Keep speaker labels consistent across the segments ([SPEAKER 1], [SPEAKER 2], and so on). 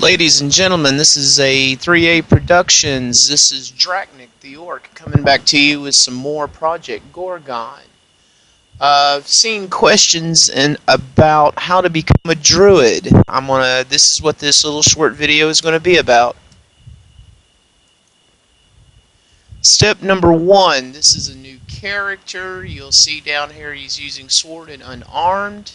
[SPEAKER 1] Ladies and gentlemen, this is a 3A Productions. This is Draknic, the Orc, coming back to you with some more Project Gorgon. I've seen questions about how to become a Druid. This is what this little short video is gonna be about. Step number 1, this is a new character. You'll see down here he's using sword and unarmed.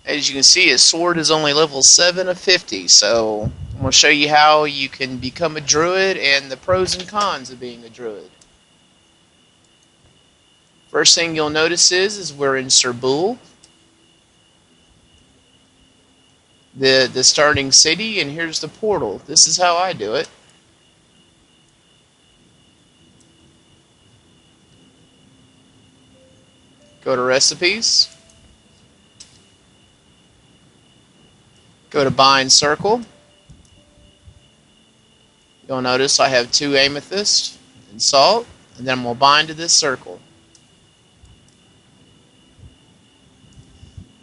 [SPEAKER 1] As you can see, his sword is only level 7 of 50, so I'm going to show you how you can become a Druid and the pros and cons of being a Druid. First thing you'll notice is we're in Sunvale, the starting city, and here's the portal. This is how I do it. Go to recipes. Go to bind circle. You'll notice I have 2 amethyst and salt, and then I'm going to bind to this circle.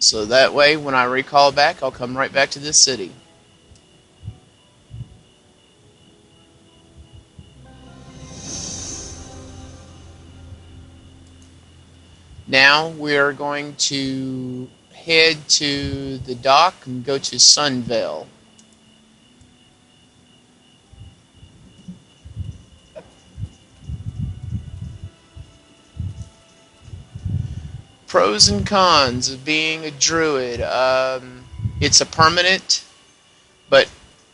[SPEAKER 1] So that way when I recall back, I'll come right back to this city. Now we're going to head to the dock and go to Sunvale. Pros and cons of being a Druid. It's a permanent, but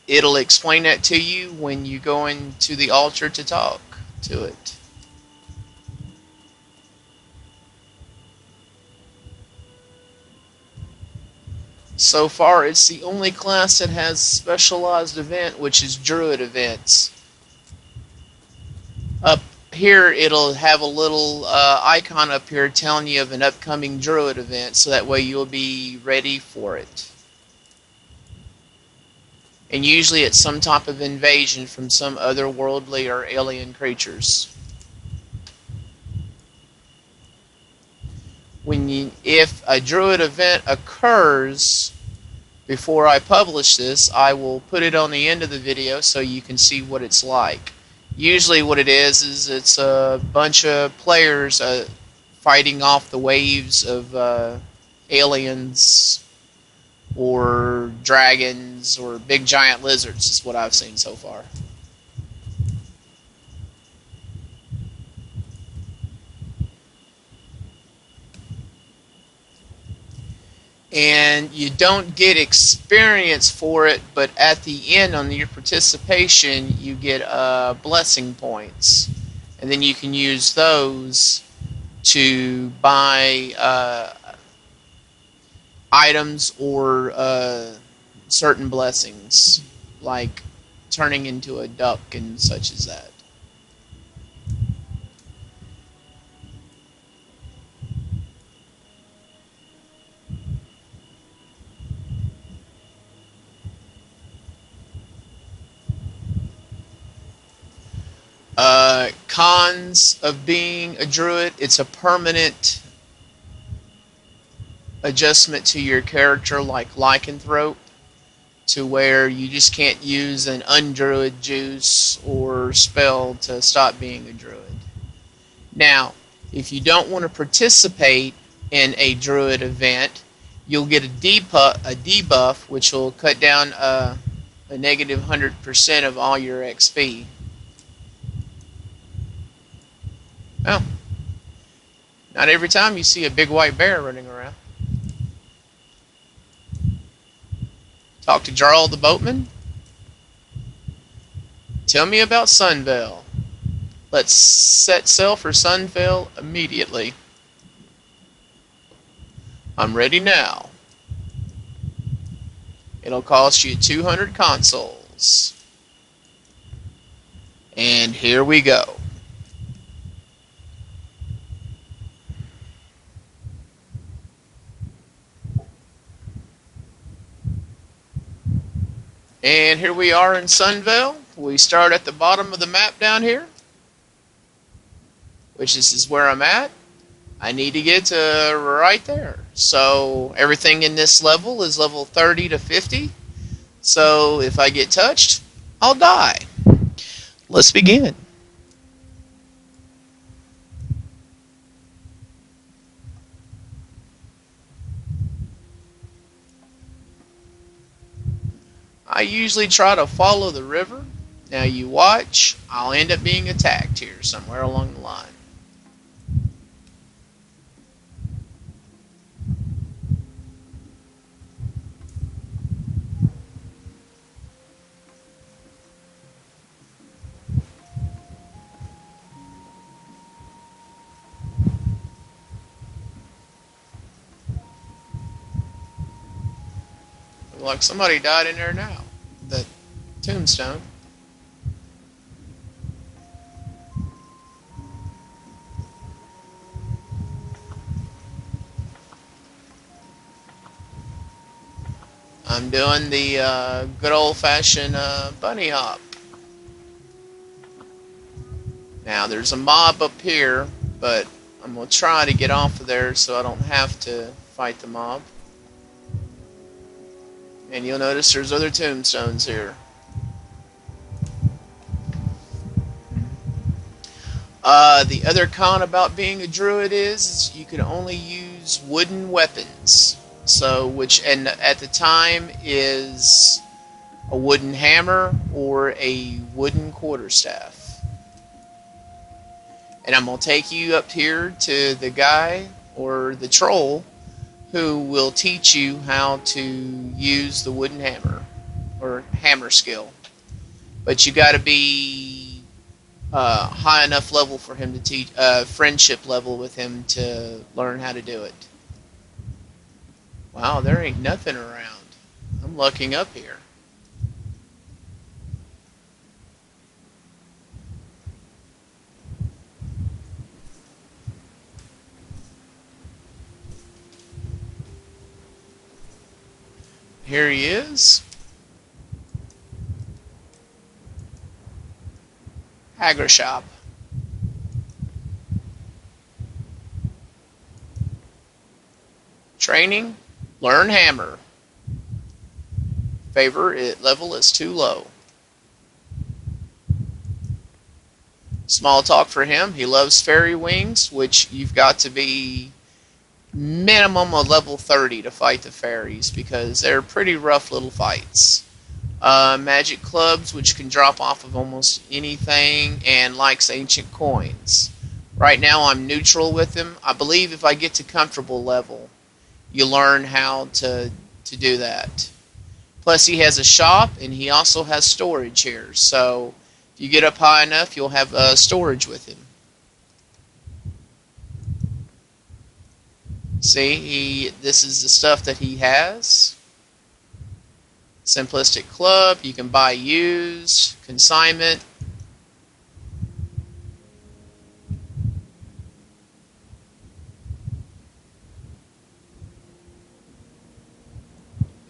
[SPEAKER 1] it'll explain that to you when you go into the altar to talk to it. So far, it's the only class that has specialized event, which is Druid events. Up here, it'll have a little icon up here telling you of an upcoming Druid event, so that way you'll be ready for it. And usually it's some type of invasion from some otherworldly or alien creatures. If a Druid event occurs before I publish this, I will put it on the end of the video so you can see what it's like. Usually what it is it's a bunch of players fighting off the waves of aliens or dragons or big giant lizards is what I've seen so far. And you don't get experience for it, but at the end on your participation you get blessing points, and then you can use those to buy items or certain blessings, like turning into a duck and such as that. Cons of being a Druid: it's a permanent adjustment to your character, like lycanthrope, to where you just can't use an undruid juice or spell to stop being a Druid. Now, if you don't want to participate in a Druid event, you'll get a debuff, which will cut down a negative 100% of all your XP. Well, not every time you see a big white bear running around. Talk to Jarl the boatman. Tell me about Sunvale. Let's set sail for Sunvale immediately. I'm ready now. It'll cost you 200 consoles. And here we go. And here we are in Sunvale. We start at the bottom of the map down here, which is where I'm at. I need to get to right there. So everything in this level is level 30 to 50. So if I get touched, I'll die. Let's begin. I usually try to follow the river. Now you watch, I'll end up being attacked here somewhere along the line. Like somebody died in there now. The tombstone. I'm doing the good old-fashioned bunny hop. Now there's a mob up here, but I'm going to try to get off of there so I don't have to fight the mob. And you'll notice there's other tombstones here. The other con about being a druid is you can only use wooden weapons. So, and at the time is a wooden hammer or a wooden quarterstaff. And I'm going to take you up here to the guy or the troll who will teach you how to use the wooden hammer or hammer skill. But you got to be high enough level for him to teach, friendship level with him to learn how to do it. Wow, there ain't nothing around. I'm looking up here. Here he is. Agrashop. Training. Learn hammer. Favorite level is too low. Small talk for him. He loves fairy wings, which you've got to be minimum of level 30 to fight the fairies because they're pretty rough little fights. Magic clubs, which can drop off of almost anything, and likes ancient coins. Right now I'm neutral with him. I believe if I get to comfortable level, you learn how to do that. Plus he has a shop and he also has storage here. So if you get up high enough, you'll have storage with him. See, this is the stuff that he has. Simplistic club, you can buy used, consignment.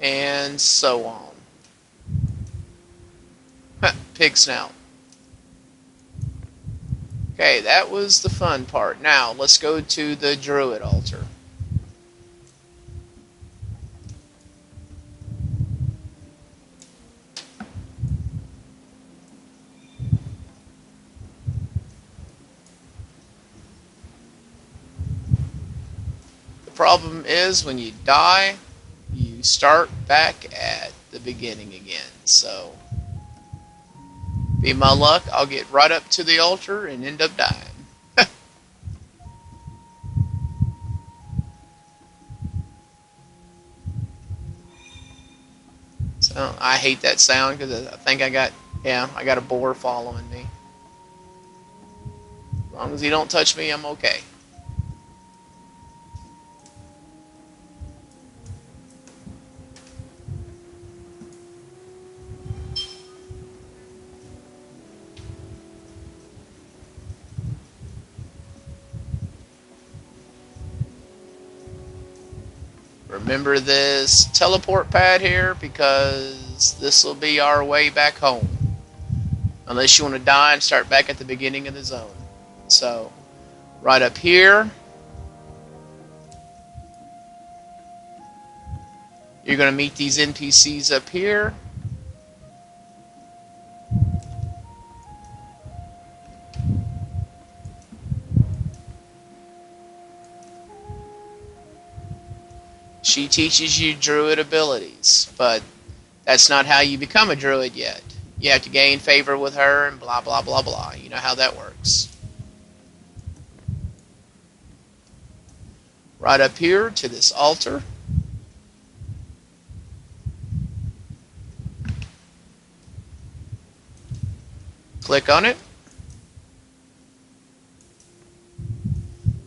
[SPEAKER 1] And so on. Pig snout. Okay, that was the fun part. Now, let's go to the Druid altar. The problem is when you die, you start back at the beginning again. So, be my luck, I'll get right up to the altar and end up dying. So, I hate that sound because I think I got a boar following me. As long as he don't touch me, I'm okay. Remember this teleport pad here because this will be our way back home. Unless you want to die and start back at the beginning of the zone. So, right up here, You're going to meet these NPCs up here. She teaches you druid abilities, but that's not how you become a druid yet. You have to gain favor with her and blah, blah, blah, blah. You know how that works. Right up here to this altar. Click on it.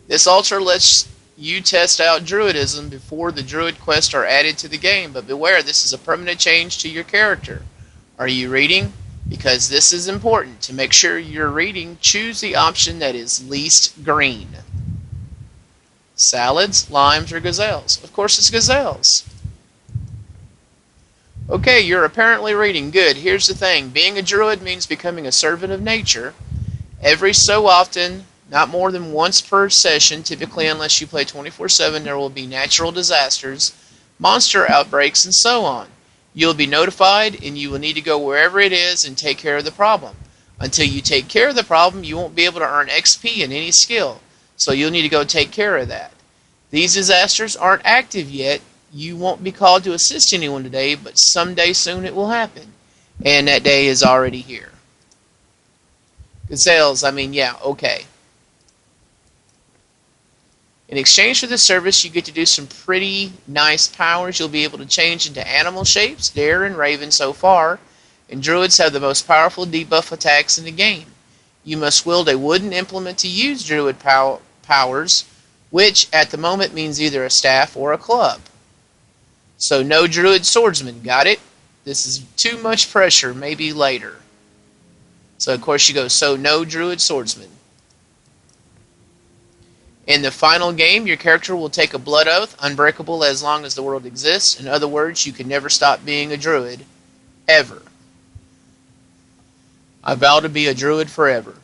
[SPEAKER 1] This altar lets you test out Druidism before the Druid quests are added to the game, but beware, this is a permanent change to your character. Are you reading? Because this is important. To make sure you're reading, choose the option that is least green. Salads, limes, or gazelles? Of course it's gazelles. Okay, you're apparently reading. Good. Here's the thing. Being a druid means becoming a servant of nature. Every so often, not more than once per session, typically unless you play 24/7, there will be natural disasters, monster outbreaks, and so on. You'll be notified, and you will need to go wherever it is and take care of the problem. Until you take care of the problem, you won't be able to earn XP in any skill, so you'll need to go take care of that. These disasters aren't active yet. You won't be called to assist anyone today, but someday soon it will happen. And that day is already here. Gazelles, yeah, okay. In exchange for this service, you get to do some pretty nice powers. You'll be able to change into animal shapes, deer and raven so far, and druids have the most powerful debuff attacks in the game. You must wield a wooden implement to use druid powers, which at the moment means either a staff or a club. So no druid swordsman, got it? This is too much pressure, maybe later. So of course you go, so no druid swordsman. In the final game, your character will take a blood oath, unbreakable as long as the world exists. In other words, you can never stop being a druid, ever. I vow to be a druid forever.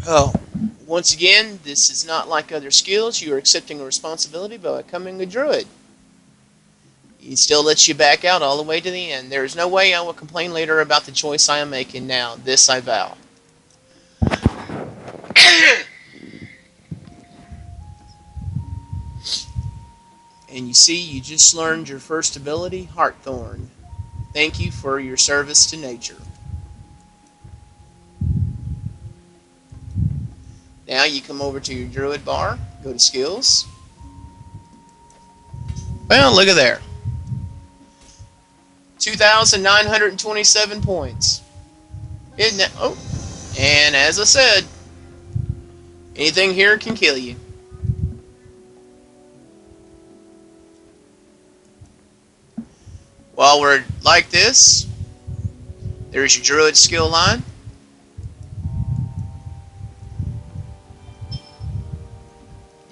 [SPEAKER 1] Oh. Once again, this is not like other skills. You are accepting a responsibility by becoming a druid. He still lets you back out all the way to the end. There is no way I will complain later about the choice I am making now. This I vow. And you see, you just learned your first ability, Heartthorn. Thank you for your service to nature. Now you come over to your druid bar, go to skills. Well, look at there. 2,927 points. Isn't that? Oh, and as I said, anything here can kill you. While we're like this, there's your druid skill line.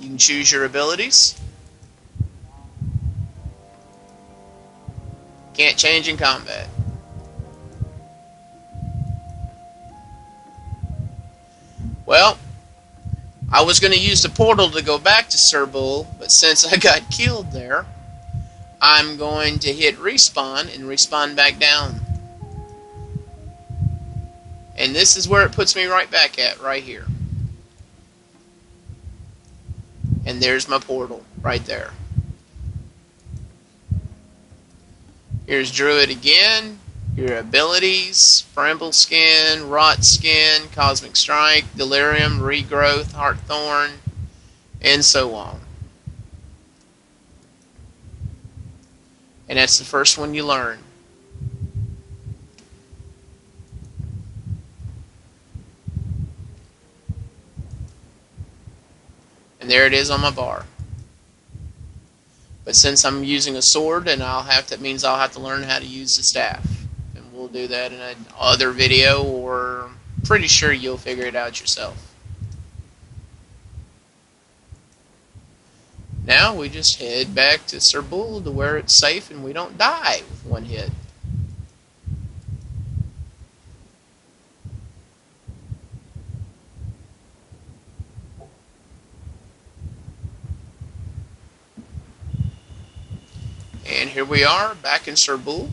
[SPEAKER 1] You can choose your abilities. Can't change in combat. Well, I was going to use the portal to go back to Sunvale, but since I got killed there, I'm going to hit respawn and respawn back down. And this is where it puts me right back at, right here. And there's my portal, right there. Here's Druid again, your abilities, Bramble Skin, Rot Skin, Cosmic Strike, Delirium, Regrowth, Heartthorn, and so on. And that's the first one you learn. And there it is on my bar. But since I'm using a sword, and that means I'll have to learn how to use the staff. And we'll do that in another video, or pretty sure you'll figure it out yourself. Now we just head back to Sunvale to where it's safe and we don't die with one hit. here we are back in Sir Bull.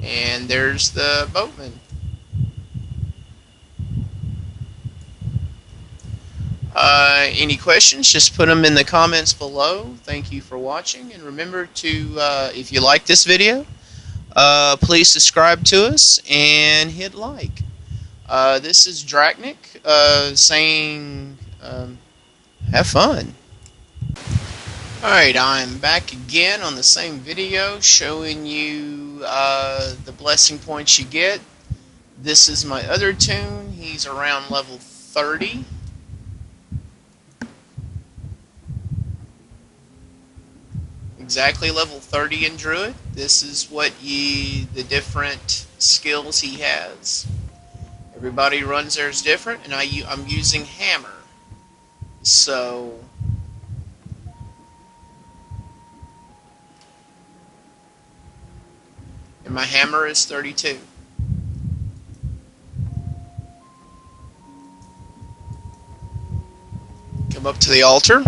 [SPEAKER 1] And there's the boatman. Any questions, just put them in the comments below. Thank you for watching, and remember to, if you like this video, please subscribe to us and hit like. This is Draknic saying, have fun. Alright, I'm back again on the same video showing you the blessing points you get. This is my other toon. He's around level 30. Exactly level 30 in Druid. This is what the different skills he has. Everybody runs theirs different, and I'm using hammer. So and my hammer is 32. Come up to the altar.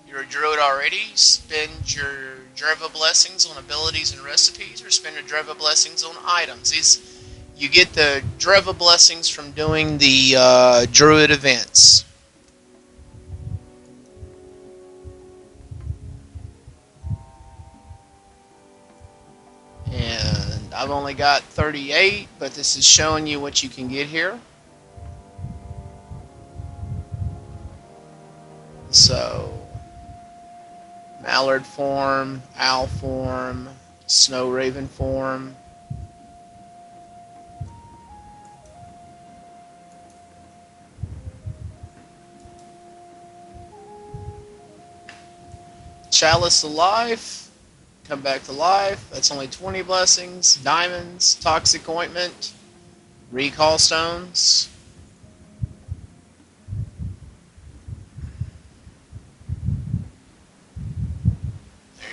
[SPEAKER 1] You're a druid already. Spend your Dreva blessings on abilities and recipes, or spend your Dreva blessings on items. You get the Dreva blessings from doing the druid events. And I've only got 38, but this is showing you what you can get here. So Mallard form, Owl form, Snow Raven form. Chalice of Life, come back to life. That's only 20 blessings. Diamonds, Toxic Ointment, Recall Stones.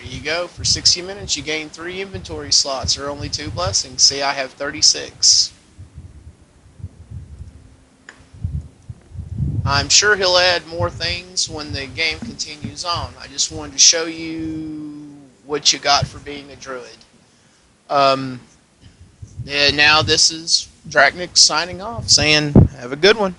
[SPEAKER 1] You go. For 60 minutes you gain 3 inventory slots, or only 2 blessings. See, I have 36. I'm sure he'll add more things when the game continues on. I just wanted to show you what you got for being a druid. And now this is Draknic signing off, saying have a good one.